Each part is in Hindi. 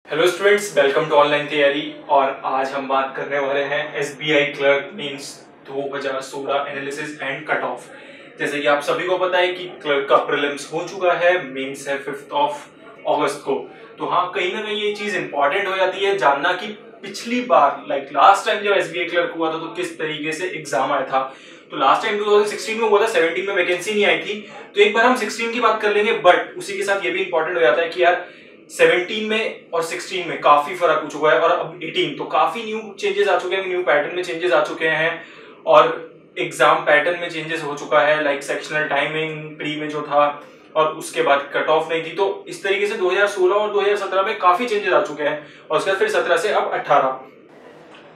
Hello students, welcome to online तैयारी। और आज हम बात करने वाले हैं SBI clerk mains 2016 analysis and cut off. जैसे कि आप सभी को पता है कि क्लर्क का प्रीलिम्स हो चुका है, मेंस है 5 अगस्त को। तो हाँ, कहीं ना कहीं ये चीज इंपॉर्टेंट हो जाती है जानना कि पिछली बार लास्ट टाइम जब एसबीआई क्लर्क हुआ था तो किस तरीके से एग्जाम आया था। तो लास्ट टाइम 2016 में हुआ था, 17 में वैकेंसी नहीं आई थी। तो एक बार हम 16 की बात कर लेंगे, बट उसी के साथ ये भी इंपॉर्टेंट हो जाता है कि यार 17 में और 16 में काफी फर्क हो चुका है, और अब 18 तो काफी न्यू चेंजेस आ चुके हैं, न्यू पैटर्न में चेंजेस आ चुके हैं और एग्जाम पैटर्न में चेंजेस हो चुका है, लाइक सेक्शनल टाइमिंग प्री में जो था और उसके बाद कट ऑफ नहीं थी। तो इस तरीके से 2016 और 2017 में काफी चेंजेस आ चुके हैं और उसके बाद फिर 17 से अब 18।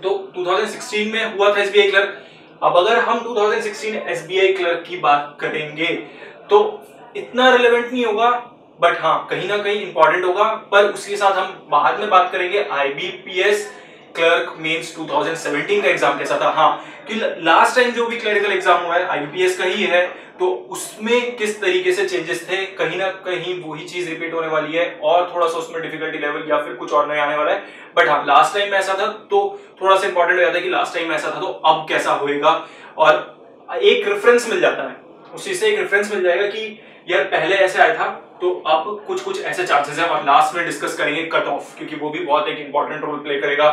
तो 2016 में हुआ था एसबीआई क्लर्क। अब अगर हम 2016 एसबीआई क्लर्क की बात करेंगे तो इतना रिलेवेंट नहीं होगा, बट हाँ कहीं ना कहीं इंपॉर्टेंट होगा। पर उसके साथ हम बाद में बात करेंगे आईबीपीएस क्लर्क मेंस 2017 का एग्जाम कैसा था। हाँ, कि लास्ट टाइम जो भी क्लरिकल एग्जाम हुआ है आईबीपीएस का ही है, तो उसमें किस तरीके से चेंजेस थे, कहीं ना कहीं वही चीज रिपीट होने वाली है और थोड़ा सा उसमें डिफिकल्टी लेवल या फिर कुछ और नया आने वाला है। बट हाँ, लास्ट टाइम में ऐसा था तो थोड़ा सा इंपॉर्टेंट हो जाता है कि लास्ट टाइम में ऐसा था तो अब कैसा होएगा, और एक रेफरेंस मिल जाता है, उसी से एक रेफरेंस मिल जाएगा कि यार पहले ऐसे आया था तो अब कुछ कुछ ऐसे चांसेस है। और लास्ट में डिस्कस करेंगे कट ऑफ, क्योंकि वो भी बहुत एक इंपॉर्टेंट रोल प्ले करेगा।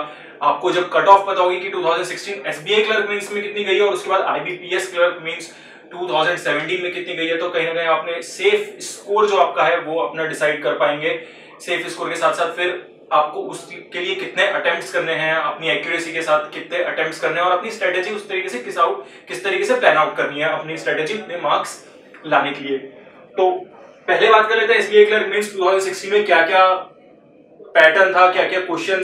आपको जब कट ऑफ पता होगी कि 2016 एसबीआई क्लर्क मेंस में कितनी गई है और उसके बाद आईबीपीएस क्लर्क मेंस 2017 में कितनी गई है, तो कहीं ना कहीं आपने सेफ स्कोर जो आपका है वो अपना डिसाइड कर पाएंगे। सेफ स्कोर के साथ साथ फिर आपको उसके लिए कितने अटेम्प्ट्स करने हैं, अपनी एक्यूरेसी के साथ कितने अटेम्प्ट्स करने हैं और अपनी स्ट्रेटेजी उस तरीके से किस तरीके से प्लान आउट करनी है अपनी स्ट्रेटेजी अपने मार्क्स लाने के लिए। तो पहले बात कर लेते हैं एसबीआई क्लर्क मेंस 2016 में क्या क्या पैटर्न था, क्या क्या क्वेश्चन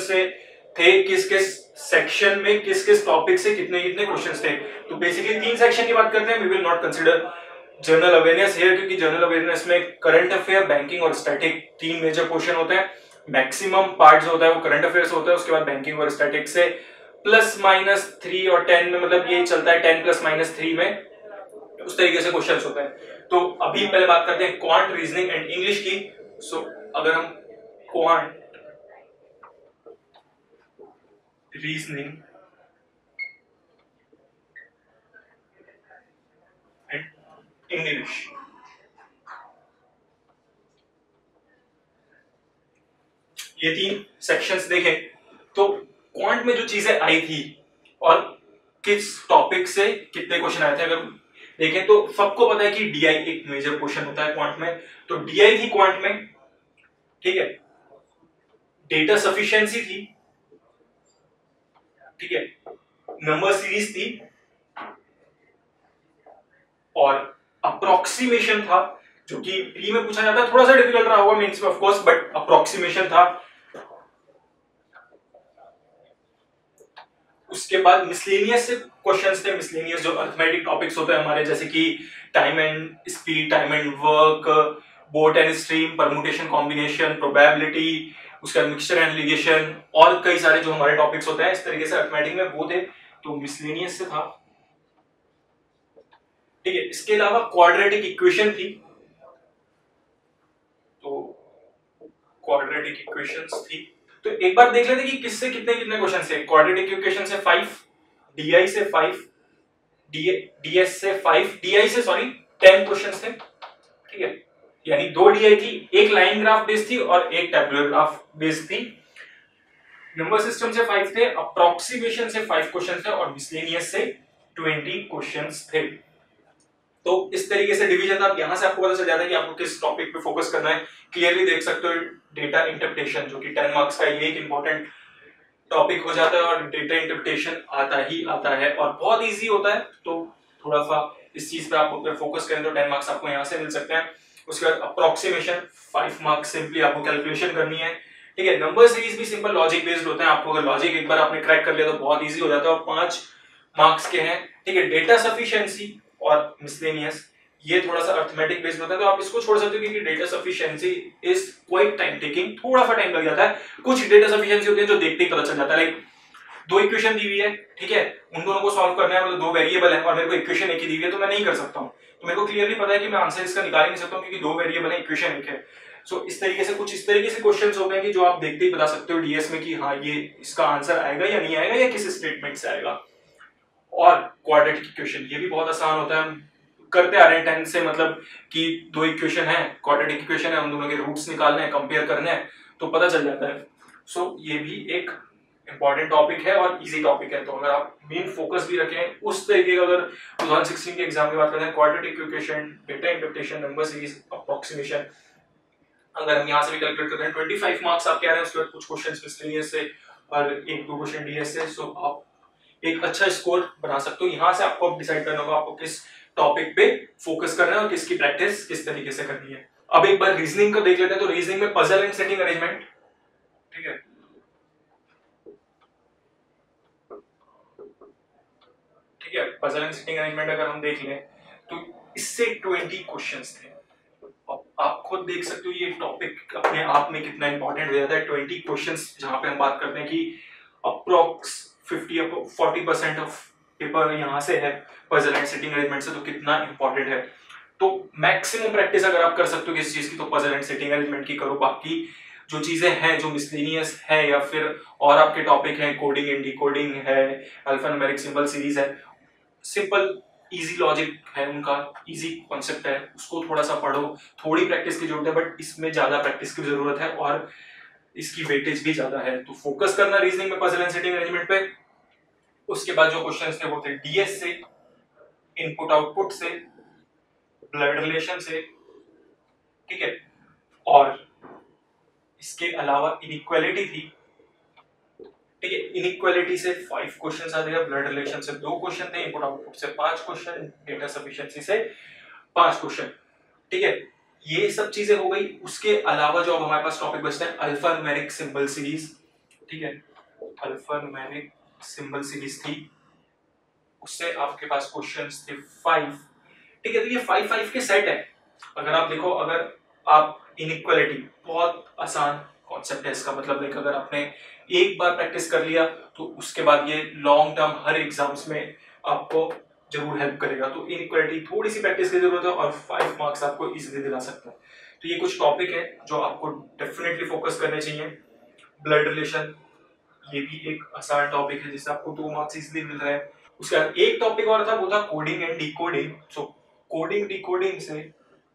थे, किस किस सेक्शन में किस किस टॉपिक से कितने कितने क्वेश्चंस थे। तो बेसिकली 3 सेक्शन की बात करते हैं। We will not consider general awareness here, क्योंकि जनरल अवेयरनेस में करंट अफेयर, बैंकिंग और स्टैटिक 3 मेजर क्वेश्चन होते हैं। मैक्सिमम पार्ट जो होता है वो करंट अफेयर से होता है, उसके बाद बैंकिंग और स्टैटिक से +-3 और 10 में, मतलब ये चलता है 10 +-3 में, उस तरीके से क्वेश्चंस होते हैं। तो अभी पहले बात करते हैं क्वांट, रीजनिंग एंड इंग्लिश की। सो अगर हम क्वांट, रीजनिंग एंड इंग्लिश ये 3 सेक्शंस देखें तो क्वांट में जो चीजें आई थी और किस टॉपिक से कितने क्वेश्चन आए थे, अगर देखें तो सबको पता है कि डीआई एक मेजर क्वेश्चन होता है क्वांट में। तो डीआई थी क्वांट में, ठीक है। डेटा सफिशिएंसी थी, ठीक है। नंबर सीरीज थी और अप्रोक्सीमेशन था, जो कि प्री में पूछा जाता है, थोड़ा सा डिफिकल्ट रहा होगा मेंस में ऑफ कोर्स, बट अप्रोक्सीमेशन था। उसके बाद मिसलेनियस से क्वेश्चंस थे। मिसलेनियस जो अरिथमेटिक टॉपिक्स होते हैं हमारे, जैसे कि time and speed, time and work, boat and stream, permutation combination, probability, उसका मिक्सचर एंड लिगेशन और कई सारे जो हमारे टॉपिक्स होते हैं इस तरीके से अरिथमेटिक में वो थे। तो मिसलेनियस से था, ठीक है। इसके अलावा क्वाड्रेटिक इक्वेशन थी, तो क्वाड्रेटिक इक्वेशंस थी। तो एक बार देख लेते कि किससे कितने कितने क्वेश्चन थे। क्वाड्रेटिक इक्वेशन से 5, डीआई से 5, डीएस से 5, डीआई से सॉरी 10 क्वेश्चंस थे, ठीक है। यानी 2 डीआई थी, एक लाइन ग्राफ बेस्ड थी और एक टैबुलर ग्राफ बेस्ड थी। नंबर सिस्टम से 5 थे, अप्रोक्सीमेशन से 5 क्वेश्चन थे और मिसलेनियस से 20 क्वेश्चंस थे। तो इस तरीके से डिवीजन था। यहां से आपको पता चल जाता है कि आपको किस टॉपिक पे फोकस करना है। क्लियरली देख सकते हो डेटा इंटरप्रिटेशन, जो कि 10 मार्क्स का ये एक इंपॉर्टेंट टॉपिक हो जाता है और डेटा इंटरप्रिटेशन आता ही आता है और बहुत इजी होता है। तो थोड़ा सा इस चीज पे आप अगर फोकस करें तो 10 मार्क्स आपको यहाँ से मिल सकते हैं। उसके बाद अप्रोक्सीमेशन 5 मार्क्स, सिंपली आपको कैलकुलेशन करनी है, ठीक है। नंबर सीरीज भी सिंपल लॉजिक बेस्ड होते हैं। आपको अगर लॉजिक एक बार आपने क्रैक कर लिया तो बहुत इजी हो जाता है और 5 मार्क्स के हैं, ठीक है। डेटा सफिशिएंसी और मिसलेनियस ये थोड़ा सा अरिथमेटिक बेस्ड होता है, तो आप इसको छोड़ सकते हो क्योंकि data sufficiency is quiet time taking, थोड़ा सा टाइम लग जाता है। कुछ डेटा सफिशिएंसी होती है जो देखते ही पता चल जाता है, लाइक 2 इक्वेशन दी हुई है, ठीक है, उन दोनों को सॉल्व करना है, मतलब 2 वेरिएबल है और मेरे को इक्वेशन एक ही दी हुई है तो मैं नहीं कर सकता हूं। तो मेरे को क्लियरली पता है कि मैं आंसर इसका निकाल ही नहीं सकता हूं क्योंकि 2 वेरिएबल है, इक्वेशन एक है। सो इस तरीके से कुछ इस तरीके से क्वेश्चंस हो गए कि जो आप देखते ही बता सकते हो डीएस में कि हाँ ये इसका आंसर आएगा या नहीं आएगा या किस स्टेटमेंट से आएगा। और क्वाड्रेटिक इक्वेशन ये भी बहुत आसान होता है, हम करते आ रहे हैं 10 से, मतलब कि दो इक्वेशन है, क्वाड्रेटिक इक्वेशन है, उन दोनों के रूट्स निकालने हैं, कंपेयर करने हैं, तो पता चल जाता है। सो ये भी एक इंपॉर्टेंट टॉपिक है और इजी टॉपिक है। तो अगर आप मेन फोकस भी रखें उस तरीके का, अगर 2016 के एग्जाम की बात करते हैं, quadratic equation, data interpretation, number series, approximation, अगर हम यहाँ से भी कैलकुलेट करते हैं 25 मार्क्स आप कह रहे हैं, उसके बाद कुछ क्वेश्चंस मिसलेनियस से और एक दो क्वेश्चन डीएस से, सो आप एक अच्छा स्कोर बना सकते हो। यहाँ से आपको डिसाइड करना होगा आपको किस टॉपिक पे फोकस करना है और किसकी प्रैक्टिस किस तरीके से करनी है। अब एक बार रीजनिंग को देख लेते हैं। तो रीजनिंग में पजल एंड सेटिंग अरेंजमेंट, ठीक है, ठीक है, पजल एंड सेटिंग अरेंजमेंट अगर हम देख लें तो इससे 20 क्वेश्चंस थे। अब आप खुद देख सकते हो ये टॉपिक अपने आप में कितना इंपॉर्टेंट हो जाता है। 20 क्वेश्चंस जहां पे हम बात करते हैं कि अप्रोक्स 40% ऑफ पेपर यहाँ से है पजल एंड सेटिंग अरेंजमेंट से, तो कितना इंपॉर्टेंट है। तो मैक्सिमम प्रैक्टिस अगर आप कर सकते हो किसी चीज की तो पजल एंड सेटिंग अरेंजमेंट की करो। बाकी जो चीजें हैं जो मिसलेनियस है या फिर और आपके टॉपिक हैं, कोडिंग एंड डिकोडिंग है, अल्फान्यूमेरिक सिंबल सीरीज है, सिंपल इजी लॉजिक है उनका, इजी कॉन्सेप्ट है, उसको थोड़ा सा पढ़ो। थोड़ी प्रैक्टिस की जरूरत है बट इसमें ज्यादा प्रैक्टिस की जरूरत है और इसकी वेटेज भी ज्यादा है। तो फोकस करना रीजनिंग में पजल एंड सेटिंग अरेंजमेंट पे। उसके बाद जो क्वेश्चंस थे वो थे डीएस से, इनपुट आउटपुट से, ब्लड रिलेशन से, ठीक है, और इसके अलावा इनइक्वालिटी थी, ठीक है, इनइक्वालिटी से 5 क्वेश्चंस आ गए, ब्लड रिलेशन से 2 क्वेश्चन थे, इनपुट आउटपुट से 5 क्वेश्चन, डेटा सफिशिएंसी से 5 क्वेश्चन, ठीक है, ये सब चीजें हो गई। उसके अलावा जो अब हमारे पास टॉपिक बचता है अल्फान्यूमेरिक सिंबल सीरीज, ठीक है, अल्फान्यूमेरिक सिंबल सीरीज थी, उससे आपके पास क्वेश्चंस थे 5, ठीक है। तो ये 5 के सेट है। अगर आप देखो, अगर आप इनइक्वालिटी, बहुत आसान कॉन्सेप्ट है इसका, मतलब लाइक अगर आपने एक बार प्रैक्टिस कर लिया तो उसके बाद ये लॉन्ग टर्म हर एग्जाम्स में आपको जरूर हेल्प करेगा। तो इनइक्वालिटी थोड़ी सी प्रैक्टिस की जरूरत है और 5 मार्क्स आपको इजीली दिला सकता है। तो ये कुछ टॉपिक है जो आपको डेफिनेटली फोकस करने चाहिए। ब्लड रिलेशन ये भी एक आसान टॉपिक है जिससे आपको 2 मार्क्स इजीली मिल रहे हैं। उसके बाद एक टॉपिक और था, वो था coding and decoding. So coding decoding से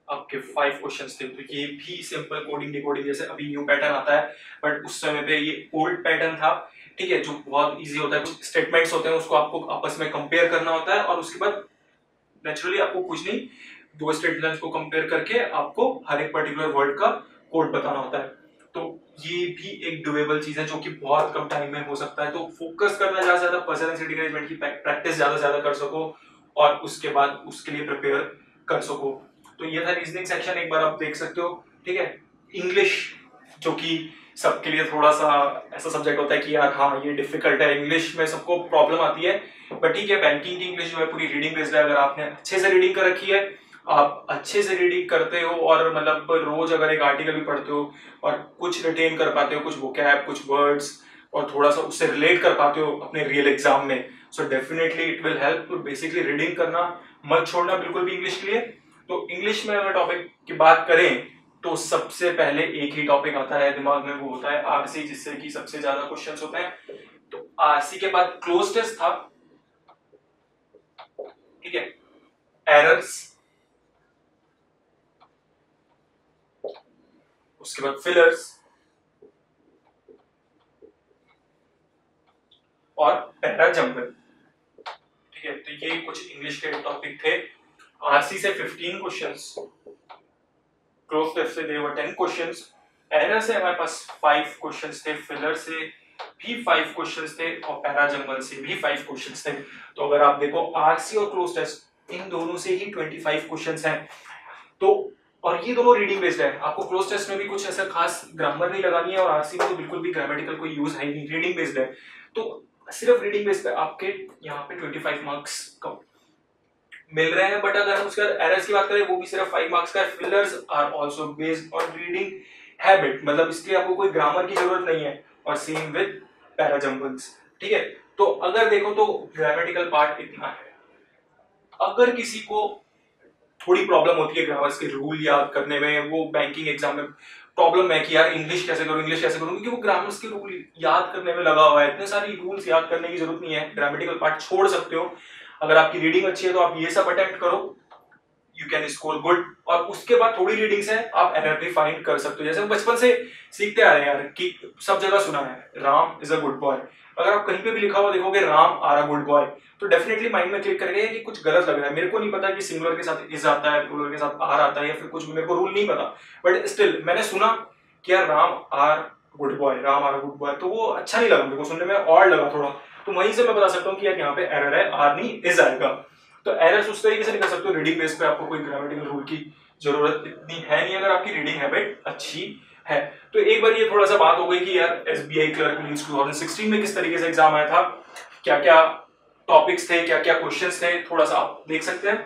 आपके 5 क्वेश्चंस थे। तो ये भी सिंपल कोडिंग डिकोडिंग, जैसे अभी न्यू पैटर्न आता है बट उस समय पे ये ओल्ड पैटर्न था, ठीक है, जो बहुत इजी होता है। कुछ स्टेटमेंट्स होते हैं उसको आपको आपस में कंपेयर करना होता है और उसके बाद नेचुरली आपको कुछ नहीं, 2 स्टेटमेंट्स को कंपेयर करके आपको हर एक पर्टिकुलर वर्ड का कोड बताना होता है। तो ये भी एक डुएबल चीज है जो कि बहुत कम टाइम में हो सकता है। तो फोकस करना ज्यादा पजल एंड सेटिंग अरेंजमेंट की प्रैक्टिस ज्यादा कर सको और उसके बाद उसके लिए प्रिपेयर कर सको। तो ये था रीजनिंग सेक्शन, एक बार आप देख सकते हो, ठीक है। इंग्लिश जो कि सबके लिए थोड़ा सा ऐसा सब्जेक्ट होता है कि यार हाँ ये डिफिकल्ट है, इंग्लिश में सबको प्रॉब्लम आती है, बट ठीक है, बैंकिंग की इंग्लिश जो है पूरी रीडिंग बेस्ड है। अगर आपने अच्छे से रीडिंग कर रखी है, आप अच्छे से रीडिंग करते हो और मतलब रोज अगर एक आर्टिकल भी पढ़ते हो और कुछ रिटेन कर पाते हो, कुछ वोकैब, कुछ वर्ड्स, और थोड़ा सा उससे रिलेट कर पाते हो अपने रियल एग्जाम में, so definitely it will help. तो बेसिकली रीडिंग करना मत छोड़ना बिल्कुल भी इंग्लिश के लिए। तो इंग्लिश में अगर टॉपिक की बात करें तो सबसे पहले एक ही टॉपिक आता है दिमाग में, वो होता है आरसी, जिससे कि सबसे ज्यादा क्वेश्चंस होते हैं। तो आरसी के बाद क्लोज टेस्ट था, ठीक है, एरर्स, उसके बाद फिलर्स और पैरा जंपल, ठीक है। तो ये कुछ इंग्लिश के टॉपिक थे। आरसी से 15 क्वेश्चंस, क्लोज टेस्ट से देवर 10 क्वेश्चंस, एरर से हमारे पास 5 क्वेश्चंस थे, फिलर से भी 5 क्वेश्चंस थे और पैरा जंपल से भी 5 क्वेश्चंस थे। तो अगर आप देखो आरसी और क्लोज टेस्ट इन दोनों से ही 25 क्वेश्चंस हैं। तो और ये दोनों रीडिंग बेस्ड है, आपको क्लोज टेस्ट में भी कुछ ऐसा खास ग्रामर नहीं लगानी है और आरसी में तो बिल्कुल भी ग्रामेटिकल कोई यूज है नहीं, रीडिंग बेस्ड है। तो सिर्फ रीडिंग बेस्ड पे आपके यहाँ पे 25 मार्क्स का मिल रहे हैं। बट अगर हम उसका एरर्स की बात करें वो भी सिर्फ 5 मार्क्स का है। Fillers are also based on reading habit, मतलब इसके आपको कोई ग्रामर की जरूरत नहीं है। और सेम विद पैरा जंपल्स, ठीक है। तो अगर देखो तो ग्रामेटिकल पार्ट इतना है। अगर किसी को थोड़ी प्रॉब्लम होती है ग्रामर्स के रूल याद करने में, वो बैंकिंग एग्जाम में प्रॉब्लम है कि यार इंग्लिश कैसे करूं क्योंकि वो ग्रामर्स के रूल याद करने में लगा हुआ है। इतने सारी रूल्स याद करने की जरूरत नहीं है, ग्रामेटिकल पार्ट छोड़ सकते हो। अगर आपकी रीडिंग अच्छी है तो आप ये सब अटेम्प्ट करो, यू कैन स्कोर गुड। और उसके बाद थोड़ी रीडिंग से आप एनर्जी फाइंड कर सकते हो। जैसे हम बचपन से सीखते आ रहे हैं यार कि सब जगह सुना है Ram is a good boy. अगर आप कहीं पे भी लिखा हुआ देखोगे Ram are a good boy, तो डेफिनेटली माइंड में क्लिक करेगा कि कुछ गलत लग रहा है। मेरे को नहीं पता कि सिंगुलर के साथ इज आता है, प्लूरल के साथ आर आता है, या फिर कुछ मेरे को रूल नहीं पता, बट स्टिल मैंने सुना कि यार Ram are good boy, Ram are a good boy, तो वो अच्छा नहीं लगा मेरे को, सुनने में और लगा थोड़ा। तो वहीं से मैं बता सकता हूँ कि यार यहाँ पे एरर है, आर नहीं इज आएगा। तो एरर्स उस तरीके से निकल सकते हो रीडिंग बेस पे, आपको कोई ग्रामेटिकल रूल की जरूरत इतनी है नहीं अगर आपकी रीडिंग हैबिट अच्छी है। तो एक बार ये थोड़ा सा बात हो गई कि यार एसबीआई क्लर्क मींस 2016 में किस तरीके से एग्जाम आया था, क्या क्या टॉपिक्स थे, क्या क्या क्वेश्चंस थे, थोड़ा सा आप देख सकते हैं।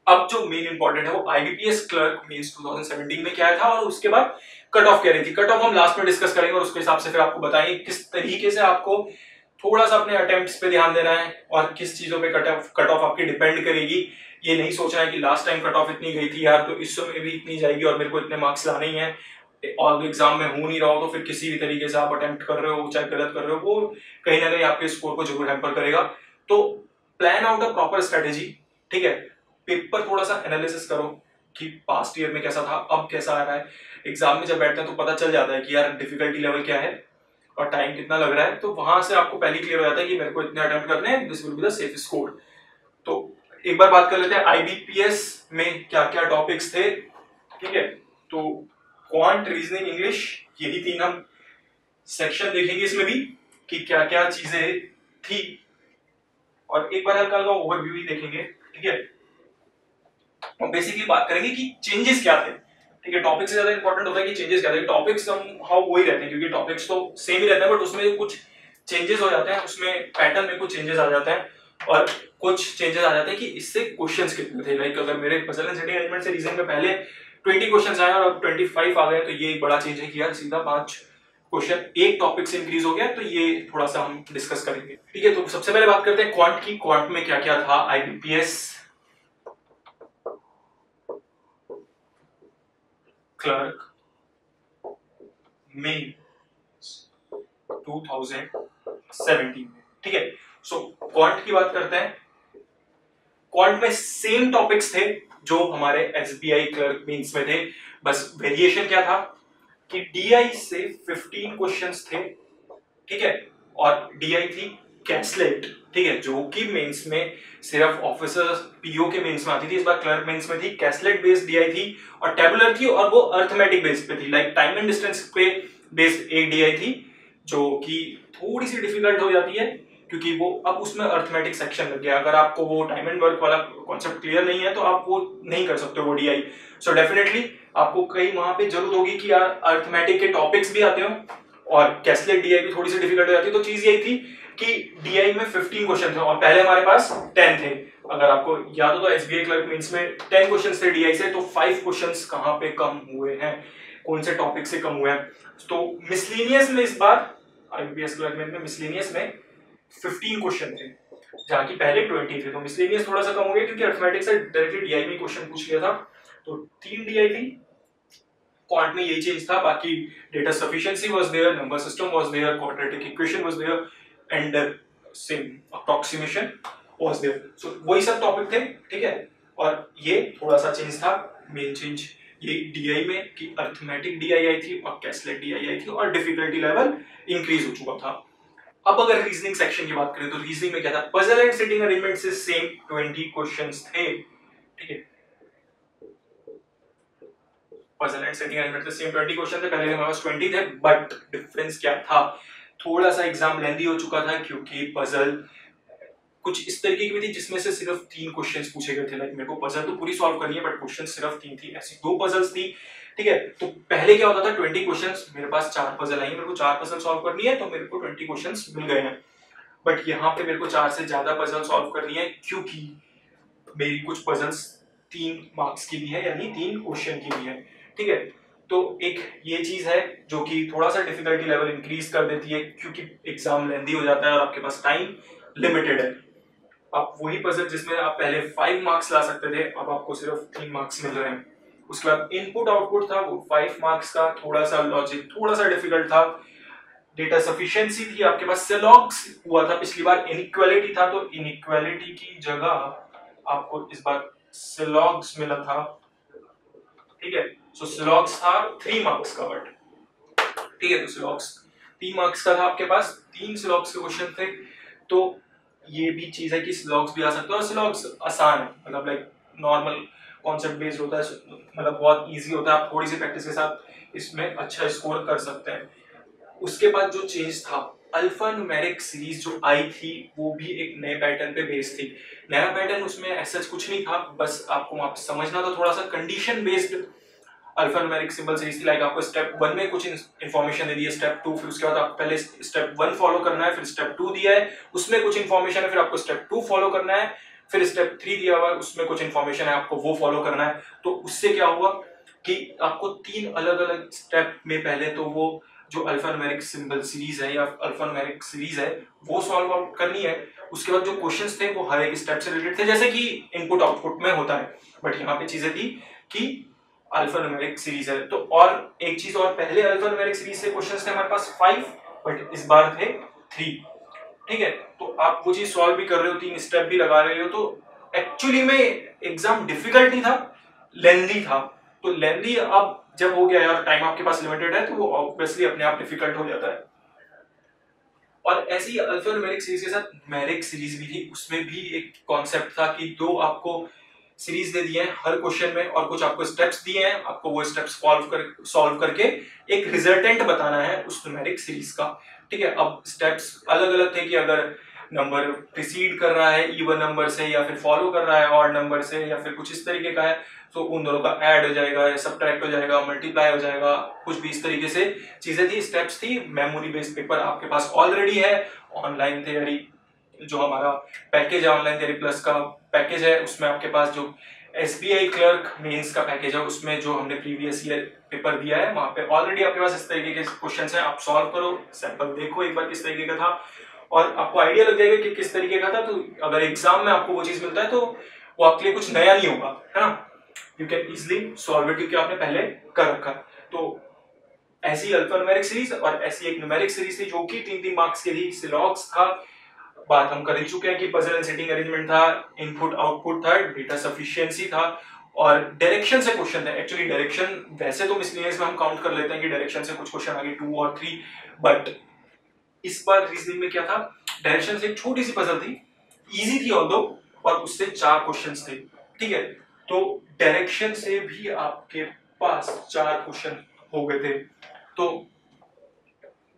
अब जो मेन इंपॉर्टेंट है वो आईबीपीएस क्लर्क मींस 2017 में क्या आया था, और उसके बाद कट ऑफ क्या रही थी। कट ऑफ हम लास्ट में डिस्कस करेंगे और उसके हिसाब से फिर आपको बताएंगे किस तरीके से आपको थोड़ा सा अपने अटेम्प्ट्स पे ध्यान देना है और किस चीजों पे कट ऑफ आपकी डिपेंड करेगी। ये नहीं सोचना है कि लास्ट टाइम कट ऑफ इतनी गई थी यार तो इस समय भी इतनी जाएगी और मेरे को इतने मार्क्स लाने ही है, और एग्जाम में हो नहीं रहा हो तो फिर किसी भी तरीके से आप अटेम्प्ट कर रहे हो चाहे गलत कर रहे हो, वो कहीं ना कहीं आपके स्कोर को जरूर हैम्पर करेगा। तो plan out a proper strategy, ठीक है। पेपर थोड़ा सा एनालिसिस करो कि पास्ट ईयर में कैसा था, अब कैसा आ रहा है। एग्जाम में जब बैठते हैं तो पता चल जाता है कि यार डिफिकल्टी लेवल क्या है और टाइम कितना लग रहा है, तो वहां से आपको पहले क्लियर हो जाता है कि मेरे को इतने अटेम्प्ट करने हैं, this will be the safe score. तो एक बार बात कर लेते हैं आईबीपीएस में क्या क्या टॉपिक्स थे, ठीक है। तो क्वांट, रीजनिंग, इंग्लिश, यही तीन हम सेक्शन देखेंगे इसमें भी कि क्या क्या चीजें थी, और एक बार हल्का हल्का ओवरव्यू भी देखेंगे, ठीक है। और बेसिकली बात करेंगे कि चेंजेस क्या थे, ठीक है। टॉपिक से ज्यादा इंपॉर्टेंट होता है कि चेंजेस क्या थे। टॉपिक्स हम हाउ वही रहते हैं क्योंकि टॉपिक्स तो सेम ही रहते हैं, बट उसमें कुछ चेंजेस हो जाते हैं, उसमें पैटर्न में कुछ चेंजेस आ जाते हैं, और कुछ चेंजेस आ जाते हैं कि इससे क्वेश्चंस कितने थे। लाइक अगर मेरे पजल एंड सेटिंग अरेंजमेंट से रीजनिंग में पहले 20 क्वेश्चंस आए और अब 25 आ गए, तो ये एक बड़ा चेंज है कि यार सीधा 5 क्वेश्चन एक टॉपिक से इंक्रीज हो गया। तो ये थोड़ा सा हम डिस्कस करेंगे, ठीक है। तो सबसे पहले बात करते हैं क्वांट की। क्वांट में क्या क्या था आईबीपीएस क्लर्क में 2017 में, ठीक है। सो क्वांट की बात करते हैं। क्वांट में सेम टॉपिक्स थे जो हमारे एसबीआई क्लर्क मींस में थे, बस वेरिएशन क्या था कि डीआई से 15 क्वेश्चंस थे, ठीक है। और डीआई थी कैसलेट, ठीक है, जो कि मेंस में सिर्फ ऑफिसर्स पीओ के मेंस में आती थी। इस बार क्लर्क मेंस में थी कैसलेट बेस्ड डीआई थी और टेबुलर थी, और वो अर्थमेटिक बेस्ड पे थी। लाइक टाइम एंड डिस्टेंस पे बेस्ड एक डीआई थी जो कि थोड़ी सी डिफिकल्ट हो जाती है क्योंकि वो अब उसमें अर्थमेटिक सेक्शन लग गया। अगर आपको वो टाइम एंड वर्क वाला कॉन्सेप्ट क्लियर नहीं है तो आप वो नहीं कर सकते वो डीआई। सो डेफिनेटली आपको कहीं वहां पे जरूरत होगी कि यार अर्थमेटिक के टॉपिक्स भी आते हो और कैसलेट डीआई भी थोड़ी सी डिफिकल्ट हो जाती है। तो चीज यही थी कि डीआई में 15 क्वेश्चन थे और पहले हमारे पास 10 थे। अगर आपको याद हो तो एसबीआई क्लर्क मींस में 10 क्वेश्चन थे डीआई से, तो 5 क्वेश्चन कहां पे कम हुए हैं, कौन से टॉपिक से कम हुए हैं। तो मिसलेनियस में इस बार आईबीपीएस क्लर्क में मिसलेनियस में 15 क्वेश्चन थे जहां की पहले 20 थे। तो मिसलेनियस थोड़ा सा कम हो गया क्योंकि अर्थमेटिक से डायरेक्टली डीआई में क्वेश्चन पूछ लिया था, तो 3 डीआई थी। क्वांट में यही चेंज था, बाकी data sufficiency was there, number system was there, quadratic equation was there and same approximation was there. So वही सब टॉपिक थे, ठीक है। और ये थोड़ा सा चेंज था, मेन चेंज ये डीआई में कि अर्थमेटिक डीआई आई थी और कैसलेट डीआई आई थी और डिफिकल्टी लेवल इंक्रीज हो चुका था। अब अगर रीजनिंग सेक्शन की बात करें तो रीजनिंग में क्या था, पजल एंड सिटिंग अरेंजमेंट से सेम 20 क्वेश्चंस थे, ठीक है। पजल एंड सिटिंग अरेंजमेंट से सेम 20 क्वेश्चन थे, पहले हमारे पास 20 थे, बट डिफरेंस क्या था, थोड़ा सा एग्जाम लेंदी हो चुका था क्योंकि पजल कुछ इस तरीके की भी थी जिसमें से सिर्फ 3 क्वेश्चंस पूछे गए थे। लाइक मेरे को पजल तो पूरी सॉल्व करनी है बट क्वेश्चन सिर्फ 3 थी, ऐसी 2 पजल्स थी, ठीक है। तो पहले क्या होता था 20 क्वेश्चंस, मेरे पास 4 पजल आई, मेरे को 4 पजल सॉल्व करनी है तो मेरे को 20 क्वेश्चंस मिल गए हैं। बट यहाँ पे मेरे को 4 से ज्यादा पजल सॉल्व करनी है क्योंकि मेरी कुछ पजल्स 3 मार्क्स की भी है, यानी 3 क्वेश्चन की भी है, ठीक है। तो एक ये चीज है जो कि थोड़ा सा डिफिकल्टी लेवल इंक्रीज कर देती है क्योंकि एग्जाम लेंदी हो जाता है और आपके पास टाइम लिमिटेड है। आप वही पजल जिसमें आप पहले 5 मार्क्स ला सकते थे, अब आपको सिर्फ 3 मार्क्स मिल रहे हैं। उसके बाद इनपुट आउटपुट था वो 5 मार्क्स का, थोड़ा सा लॉजिक थोड़ा सा डिफिकल्ट था। डेटा सफिशिएंसी थी आपके पास, सिलॉग्स हुआ था पिछली बार, इनइक्वालिटी था, तो इनइक्वालिटी की जगह आपको इस बार सिलॉग्स मिला था, ठीक है। सो सिलॉग्स था 3 मार्क्स का, बट ठीक है, तो सिलॉग्स 3 मार्क्स का था आपके पास, 3 सिलॉग्स के क्वेश्चन थे। तो ये भी चीज है कि सिलॉग्स भी आ सकते हैं, और सिलॉग्स आसान है, मतलब लाइक नॉर्मल कॉन्सेप्ट बेस्ड होता है, मतलब बहुत इजी होता है, आप थोड़ी सी प्रैक्टिस के साथ इसमें अच्छा स्कोर कर सकते हैं। उसके बाद जो चेंज था, अल्फा न्यूमेरिक सीरीज जो आई थी वो भी एक नए पैटर्न पे बेस्ड थी। नया पैटर्न उसमें ऐसा कुछ नहीं था, बस आपको वहां समझना था, थोड़ा सा condition based alpha numeric symbol series थी। लाइक आपको स्टेप 1 में कुछ इन्फॉर्मेशन दे दी है, स्टेप 2, फिर उसके बाद आप पहले स्टेप 1 फॉलो करना है, फिर स्टेप 2 दिया है उसमें कुछ इन्फॉर्मेशन है, फिर आपको स्टेप 2 फॉलो करना है, फिर स्टेप 3 दिया हुआ है उसमें कुछ इन्फॉर्मेशन है, आपको वो फॉलो करना है। तो उससे क्या हुआ कि आपको 3 अलग अलग स्टेप में पहले तो वो जो अल्फा न्यूमेरिक सिंबल सीरीज है या अल्फा न्यूमेरिक सीरीज है वो सॉल्व आउट करनी है। उसके बाद जो क्वेश्चंस थे वो हर एक स्टेप से रिलेटेड थे, जैसे कि इनपुट आउटपुट में होता है, बट यहाँ पे चीजें थी कि अल्फा न्यूमेरिक सीरीज है। तो और एक चीज और, पहले अल्फा न्यूमेरिक सीरीज से क्वेश्चंस थे हमारे पास 5, बट इस बार थे 3, ठीक है। तो आप वो चीज सॉल्व भी कर रहे हो, 3 स्टेप भी लगा रहे हो, तो एक्चुअली में एग्जाम डिफिकल्ट नहीं था, लेंदी था। तो लेंदी अब जब हो गया यार, टाइम आपके पास लिमिटेड है, तो वो ऑब्वियसली अपने आप डिफिकल्ट हो जाता है। और ऐसी अल्फा न्यूमेरिक सीरीज के साथ न्यूमेरिक सीरीज भी थी, उसमें भी एक कॉन्सेप्ट था कि 2 आपको सीरीज दे दिए हैं हर क्वेश्चन में, और कुछ आपको स्टेप्स दिए हैं, आपको वो स्टेप्स सॉल्व करके एक रिजल्टेंट बताना है उस न्यूमेरिक सीरीज का, ठीक है। अब स्टेप्स अलग अलग थे कि अगर नंबर प्रिसीड कर रहा है इवन नंबर से, या फिर फॉलो कर रहा है ऑड नंबर से, या फिर कुछ इस तरीके का है, तो उन दोनों का ऐड हो जाएगा या सब्ट्रैक्ट हो जाएगा, मल्टीप्लाई हो जाएगा, कुछ भी इस तरीके से चीजें थी, स्टेप्स थी। मेमोरी बेस्ड पेपर आपके पास ऑलरेडी है, ऑनलाइन थियरी जो हमारा पैकेज है, ऑनलाइन थियरी प्लस का पैकेज है, उसमें आपके पास जो एसबीआई क्लर्क मेंस का पैकेज है, उसमें जो हमने प्रीवियस ईयर पेपर दिया है वहां पे ऑलरेडी आपके पास इस तरीके के क्वेश्चंस हैं, आप सॉल्व करो, सैंपल देखो एक बार किस तरीके का था, और आपको आइडिया लग जाएगा कि किस तरीके का था। तो अगर एग्जाम में आपको वो चीज मिलता है तो वो आपके लिए कुछ नया नहीं होगा, है ना, you can easily solve it क्योंकि आपने पहले कर रखा। तो ऐसी अल्फा न्यूमेरिक सीरीज और ऐसी एक न्यूमेरिक सीरीज थी जो कि 3-3 मार्क्स की थी। सिलॉग्स था, बात हम कर ही चुके हैं कि पजल एंड सेटिंग अरेंजमेंट था, इनपुट आउटपुट था, डेटा सफिशिएंसी था, और डायरेक्शन से क्वेश्चन थे। एक्चुअली डायरेक्शन वैसे तो मिसलेनियस में हम काउंट कर लेते हैं कि डायरेक्शन से कुछ क्वेश्चन आ गए 2 और 3, बट इस बार रीजनिंग में क्या था, डायरेक्शन से एक छोटी सी पजल थी, इजी थी ऑल्दो, और उससे 4 क्वेश्चंस थे, ठीक है। तो डायरेक्शन से भी आपके पास 4 क्वेश्चन हो गए थे, तो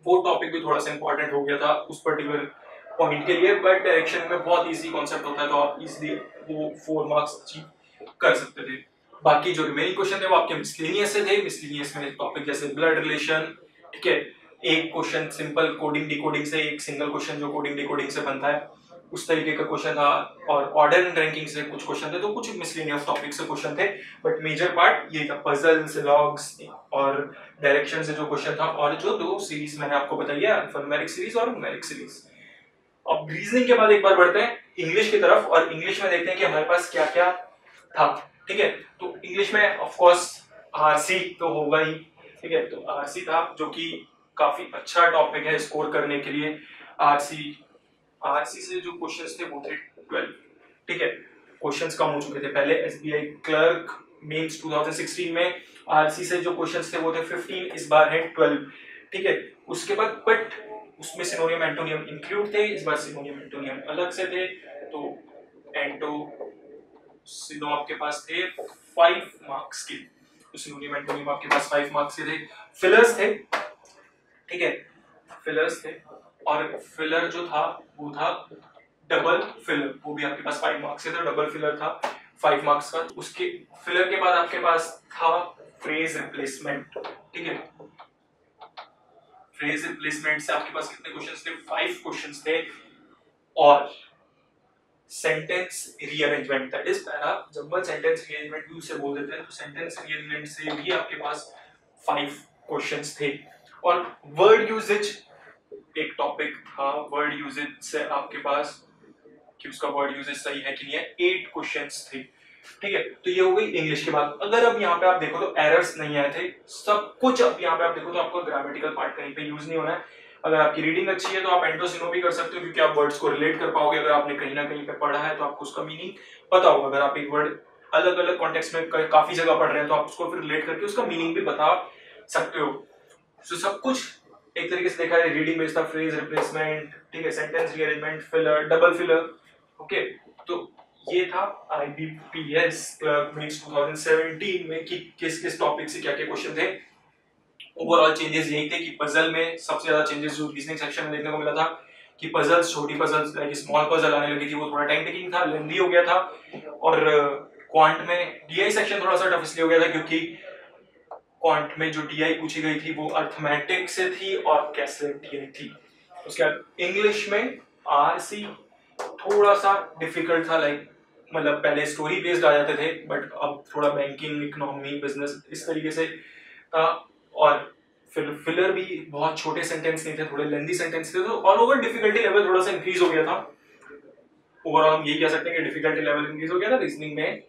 वो टॉपिक भी थोड़ा सा इंपॉर्टेंट हो गया था उस पर्टिकुलर पॉइंट के लिए, बट डायरेक्शन में बहुत इजी कॉन्सेप्ट होता है, तो आप इजीली वो 4 मार्क्स अचीव कर सकते थे। बाकी जो रिमेनिंग क्वेश्चन थे वो आपके मिसलेनियस से थे। मिसलेनियस में टॉपिक जैसे ब्लड रिलेशन, ठीक है, एक क्वेश्चन सिंपल कोडिंग डिकोडिंग से, एक सिंगल क्वेश्चन जो कोडिंग डिकोडिंग से बनता है उस तरीके का क्वेश्चन था, और ऑर्डर एंड रैंकिंग से कुछ क्वेश्चन थे, तो कुछ मिसलेनियस टॉपिक से क्वेश्चन थे, बट मेजर पार्ट ये था पजल्स, लॉग्स और डायरेक्शन से जो क्वेश्चन था, और जो 2 सीरीज मैंने आपको बताई है, अल्फान्यूमेरिक सीरीज और न्यूमेरिक सीरीज। अब रीजनिंग के बाद एक बार बढ़ते हैं इंग्लिश की तरफ, और इंग्लिश में देखते हैं कि हमारे पास क्या क्या था, ठीक है। तो इंग्लिश में ऑफ कोर्स आरसी तो होगा ही, ठीक है, तो आरसी था जो कि काफी अच्छा टॉपिक है स्कोर करने के लिए। आरसी से जो क्वेश्चंस थे वो थे 12, ठीक है, क्वेश्चंस कम हो चुके थे पहले। एसबीआई क्लर्क मेंस 2016 में आरसी से जो क्वेश्चंस थे वो थे 15, इस बार है 12, ठीक है। उसके बाद बट उसमें सिनोनियम एंटोनियम इंक्लूड थे, इस बार सिनोनियम एंटोनियम अलग से थे, तो एंटो सिनो आपके पास थे 5 मार्क्स के, तो सिनोनियम एंटोनियम आपके पास 5 मार्क्स के थे। फिलर्स थे, ठीक है, फिलर्स थे, और फिलर जो था वो था डबल फिलर, वो भी आपके पास 5 मार्क्स से था, डबल फिलर था 5 मार्क्स का। उसके फिलर के बाद आपके पास था फ्रेज रिप्लेसमेंट, ठीक है। फ्रेज रिप्लेसमेंट से आपके पास कितने क्वेश्चंस थे, 5 क्वेश्चंस थे, और sentence rearrangement, that is para jumble sentence rearrangement भी उसे बोल देते हैं, तो सेंटेंस रीअरेंजमेंट से भी आपके पास 5 क्वेश्चंस थे। और वर्ड यूजेज एक टॉपिक था, वर्ड यूजेज से आपके पास कि उसका वर्ड यूजेज सही है कि नहीं है। 8 क्वेश्चंस थे, ठीक है। तो ये हो गई इंग्लिश की बात। अगर अब यहाँ पे आप देखो तो एरर्स नहीं आए थे, सब कुछ। अब यहाँ पे आप देखो तो आपको ग्रामेटिकल पार्ट कहीं पे यूज नहीं होना है। अगर आपकी रीडिंग अच्छी है तो आप एंटोसिनो भी कर सकते हो, क्योंकि आप वर्ड्स को रिलेट कर पाओगे। अगर आपने कहीं ना कहीं पे पढ़ा है तो आपको उसका मीनिंग पता होगा। अगर आप एक वर्ड अलग अलग कॉन्टेक्स्ट में काफी जगह पढ़ रहे हैं तो आप उसको फिर रिलेट करके उसका मीनिंग भी बता सकते हो। तो सब कुछ एक तरीके से देखा है, रीडिंग बेस्ड था, फ्रेज रिप्लेसमेंट, ठीक है, sentence rearrangement, filler, double filler, okay. तो ये था IBPS क्लर्क मेंस 2017 में कि किस किस टॉपिक से क्या क्या क्वेश्चन थे। ओवरऑल चेंजेस यही थे कि पजल में सबसे ज्यादा चेंजेस जो रीजनिंग सेक्शन में देखने को मिला था कि पजल्स, छोटी पजल्स लाइक स्मॉल पजल आने लगी थी, वो थोड़ा टाइम टेकिंग था, लेंदी हो गया था। और क्वांट में DI सेक्शन थोड़ा सा टफ इसलिए हो गया था क्योंकि क्वांट में जो DI पूछी गई थी वो अर्थमेटिक से थी और कैसे DI थी। उसके बाद इंग्लिश में RC थोड़ा सा डिफिकल्ट था, लाइक मतलब पहले स्टोरी बेस्ड आ जाते थे बट अब थोड़ा बैंकिंग, इकोनॉमी, बिजनेस इस तरीके से था। और फिर फिलर भी बहुत छोटे सेंटेंस नहीं थे, थोड़े लेंदी सेंटेंस थे। तो ऑल ओवर डिफिकल्टी लेवल थोड़ा सा इंक्रीज हो गया था। ओवरऑल हम यही कह सकते हैं कि डिफिकल्टी लेवल इंक्रीज हो गया था। रीजनिंग में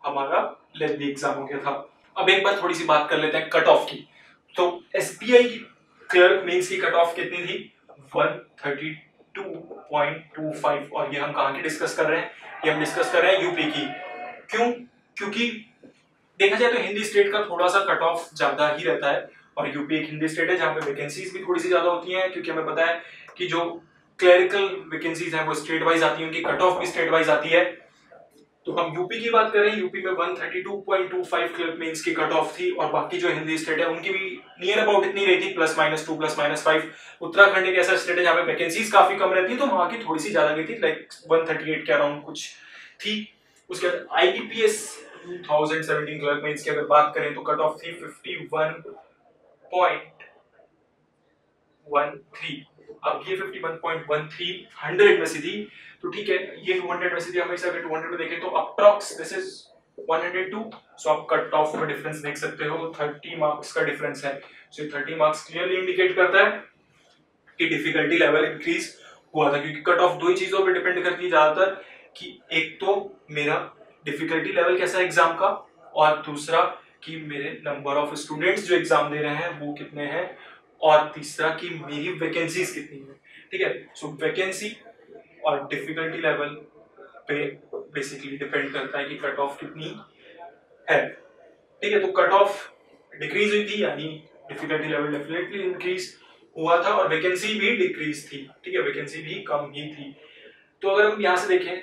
हमारा लेंदी एग्जाम हो गया था। अब एक बार थोड़ी सी बात कर लेते हैं कट ऑफ की। तो SBI की क्लर्क मेंस की कट ऑफ कितनी थी? 132.25। और ये हम कहाँ की डिस्कस कर रहे हैं? ये हम डिस्कस कर रहे हैं यूपी की। क्यों? क्योंकि देखा जाए तो हिंदी स्टेट का थोड़ा सा कट ऑफ ज्यादा ही रहता है, और यूपी एक हिंदी स्टेट है जहाँ पे वैकेंसीज भी थोड़ी सी ज्यादा होती हैं, क्योंकि हमें पता है कि जो क्लरिकल वैकेंसीज हैं वो स्टेट वाइज आती हैं, उनकी कट ऑफ भी स्टेट वाइज आती है। तो हम यूपी की बात करें, यूपी में 132.25 क्लर्क मेंस की कट ऑफ थी, और बाकी जो हिंदी स्टेट है उनकी भी नियर अबाउट इतनी रही थी, +-2 +-5। उत्तराखंड एक ऐसा स्टेट है जहाँ पे वैकेंसीज काफी कम रहती है, तो वहां की थोड़ी सी ज्यादा गई थी, लाइक 138 के अराउंड कुछ थी। उसके बाद IBPS 2017 क्लर्क मेंस की अगर बात करें तो कट ऑफ थी 51.13। अब ये 51.13 100 में से थी, तो ठीक है, ये 200 में से थी। हमेशा अगर 200 में देखें तो अप्रॉक्स दिस इज 102। सो आप कट ऑफ में डिफरेंस देख सकते हो, 30 मार्क्स का डिफरेंस है। सो 30 मार्क्स क्लियरली इंडिकेट करता है कि डिफिकल्टी लेवल इंक्रीज हुआ था, क्योंकि कट ऑफ दो ही चीजों पे डिपेंड करती है ज्यादातर, कि एक तो मेरा डिफिकल्टी लेवल कैसा है एग्जाम का, और दूसरा कि मेरे नंबर ऑफ स्टूडेंट्स जो एग्जाम दे रहे हैं वो कितने हैं, और तीसरा कि मेरी वैकेंसीज कितनी है। ठीक है, सो वैकेंसी और डिफिकल्टी लेवल पे बेसिकली डिपेंड करता है कि कट ऑफ कितनी है। ठीक है, तो कट ऑफ डिक्रीज हुई थी, यानी डिफिकल्टी लेवल डेफिनेटली इंक्रीज हुआ था, और वैकेंसी भी डिक्रीज थी। ठीक है, वैकेंसी भी कम ही थी। तो अगर हम यहाँ से देखें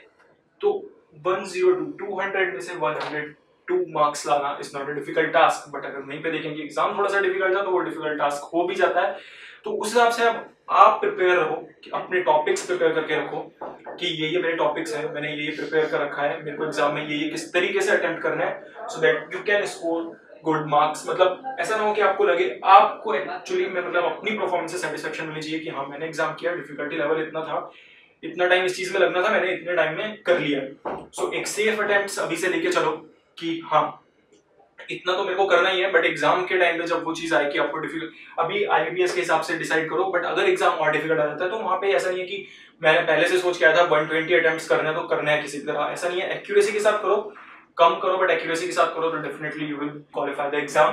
तो 200 में से 102 मार्क्स लाना is not a difficult task, but अगर वहीं पे देखेंगे एग्जाम थोड़ा सा डिफिकल्ट था तो वो डिफिकल्ट टास्क हो भी जाता है। तो उस हिसाब से अब आप प्रिपेयर रहो कि अपने टॉपिक्स प्रिपेयर करके रखो कि ये मेरे टॉपिक्स हैं, मैंने ये प्रिपेयर कर रखा है, मेरे को एग्जाम में ये किस तरीके से अटेम्प्ट करना है, so that you can score good marks. मतलब ऐसा ना हो कि आपको लगे, आपको एक्चुअली में मतलब अपनी परफॉर्मेंस से सेटिस्फेक्शन मिलनी चाहिए कि हाँ मैंने एग्जाम किया, डिफिकल्टी लेवल इतना था, इतना टाइम इस चीज में लगना था, मैंने इतने टाइम में कर लिया। सो एक सेफ अटेम्प्ट अभी से लेके चलो कि हाँ इतना तो मेरे को करना ही है, बट एग्जाम के टाइम पे जब वो चीज आए कि आपको डिफिकल्ट, अभी IBPS के हिसाब से डिसाइड करो, बट अगर एग्जाम और डिफिकल्ट आ जाता है तो वहां पे ऐसा नहीं है कि मैंने पहले से सोच के आया था 120 अटेम्प्ट्स करने हैं तो करना है किसी तरह, ऐसा नहीं है। एक्यूरेसी के साथ करो, कम करो बट एक्यूरेसी के साथ करो, तो definitely you will qualify the exam.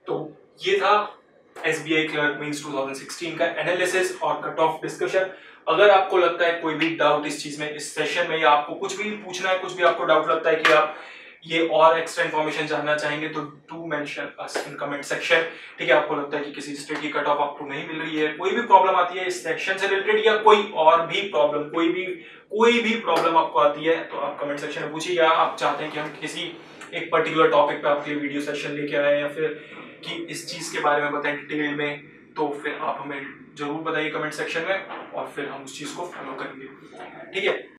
तो ये था SBI क्लर्क मेंस 2016 का एनालिसिस और कट ऑफ डिस्कशन। अगर आपको लगता है कोई भी डाउट इस चीज में, इस सेशन में, या आपको कुछ भी पूछना है, कुछ भी आपको डाउट लगता है कि आप ये और एक्स्ट्रा इन्फॉर्मेशन जानना चाहेंगे, तो do mention us in comment section. ठीक है, आपको लगता है कि किसी स्टेट की कट ऑफ आपको नहीं मिल रही है, कोई भी प्रॉब्लम आती है इस सेक्शन से रिलेटेड, या कोई और भी प्रॉब्लम, कोई भी प्रॉब्लम आपको आती है, तो आप कमेंट सेक्शन में पूछिए। या आप चाहते हैं कि हम किसी एक पर्टिकुलर टॉपिक पे आपके लिए वीडियो सेशन लेके आए, या फिर कि इस चीज के बारे में बताएं डिटेल में, तो फिर आप हमें जरूर बताइए कमेंट सेक्शन में, और फिर हम उस चीज को फॉलो करेंगे। ठीक है।